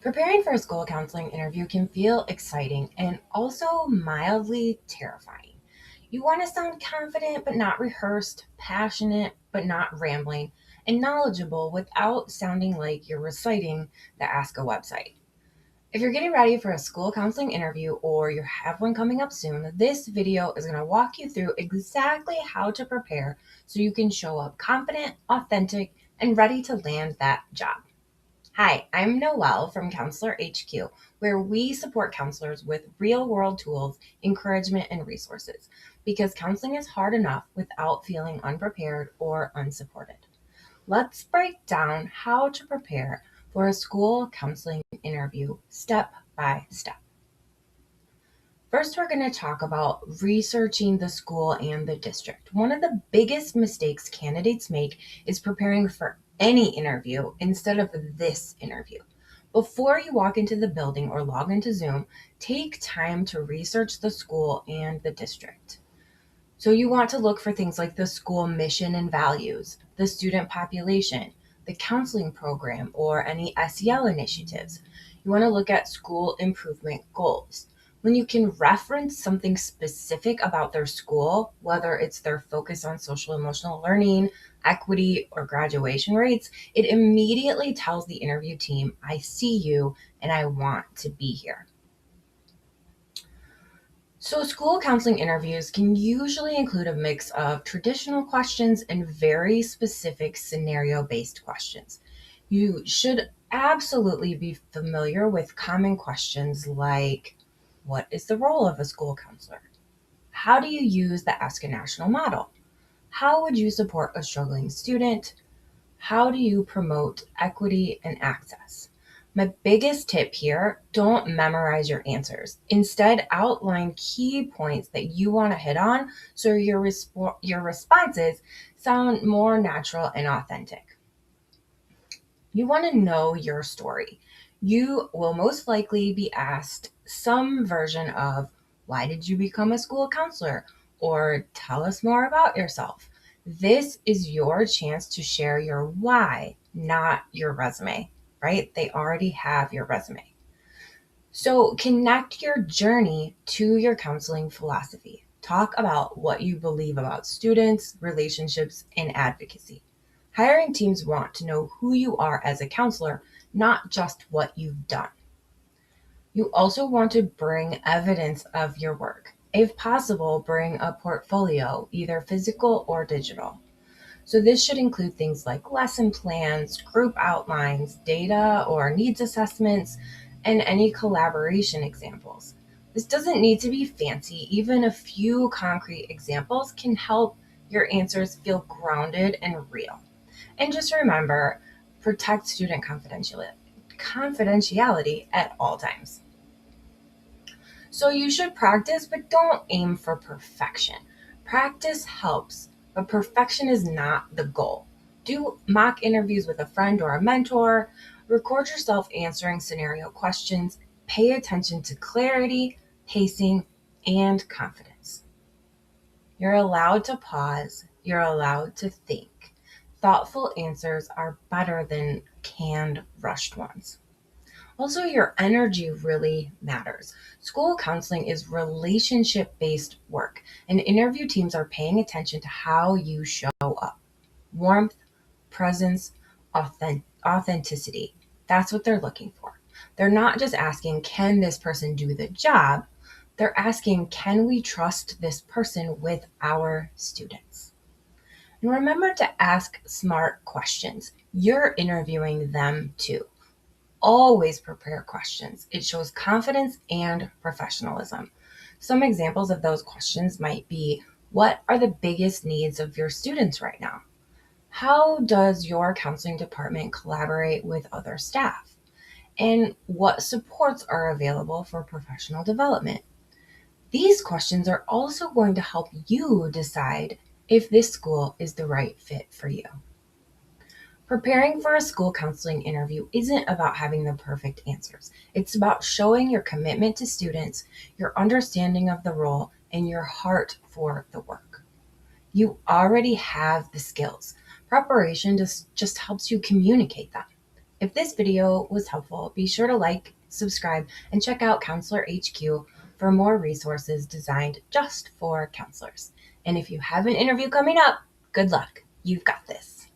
Preparing for a school counseling interview can feel exciting and also mildly terrifying. You want to sound confident but not rehearsed, passionate but not rambling, and knowledgeable without sounding like you're reciting the ASCA website. If you're getting ready for a school counseling interview or you have one coming up soon, this video is going to walk you through exactly how to prepare so you can show up confident, authentic, and ready to land that job. Hi, I'm Noelle from Counselor HQ, where we support counselors with real world tools, encouragement, and resources because counseling is hard enough without feeling unprepared or unsupported. Let's break down how to prepare for a school counseling interview step by step. First, we're going to talk about researching the school and the district. One of the biggest mistakes candidates make is preparing for any interview instead of this interview. Before you walk into the building or log into Zoom, take time to research the school and the district. So, you want to look for things like the school mission and values, the student population, the counseling program, or any SEL initiatives. You want to look at school improvement goals. When you can reference something specific about their school, whether it's their focus on social emotional learning, equity, or graduation rates, it immediately tells the interview team, I see you and I want to be here. So, school counseling interviews can usually include a mix of traditional questions and very specific scenario based questions. You should absolutely be familiar with common questions like, what is the role of a school counselor? How do you use the ASCA National Model? How would you support a struggling student? How do you promote equity and access? My biggest tip here, don't memorize your answers. Instead, outline key points that you want to hit on so your responses sound more natural and authentic. You want to know your story. You will most likely be asked some version of, why did you become a school counselor? Or tell us more about yourself. This is your chance to share your why, not your resume, right? They already have your resume. So connect your journey to your counseling philosophy. Talk about what you believe about students, relationships, and advocacy. Hiring teams want to know who you are as a counselor, not just what you've done. You also want to bring evidence of your work. If possible, bring a portfolio, either physical or digital. So this should include things like lesson plans, group outlines, data or needs assessments, and any collaboration examples. This doesn't need to be fancy. Even a few concrete examples can help your answers feel grounded and real. And just remember, protect student confidentiality at all times. So you should practice, but don't aim for perfection. Practice helps, but perfection is not the goal. Do mock interviews with a friend or a mentor. Record yourself answering scenario questions. Pay attention to clarity, pacing, and confidence. You're allowed to pause. You're allowed to think. Thoughtful answers are better than canned, rushed ones. Also, your energy really matters. School counseling is relationship based work, and interview teams are paying attention to how you show up. Warmth, presence, authenticity. That's what they're looking for. They're not just asking, can this person do the job? They're asking, can we trust this person with our students? And remember to ask smart questions. You're interviewing them too. Always prepare questions. It shows confidence and professionalism. Some examples of those questions might be, what are the biggest needs of your students right now? How does your counseling department collaborate with other staff? And what supports are available for professional development? These questions are also going to help you decide if this school is the right fit for you. Preparing for a school counseling interview isn't about having the perfect answers. It's about showing your commitment to students, your understanding of the role, and your heart for the work. You already have the skills. Preparation just helps you communicate them. If this video was helpful, be sure to like, subscribe, and check out Counselor HQ for more resources designed just for counselors. And if you have an interview coming up, good luck. You've got this.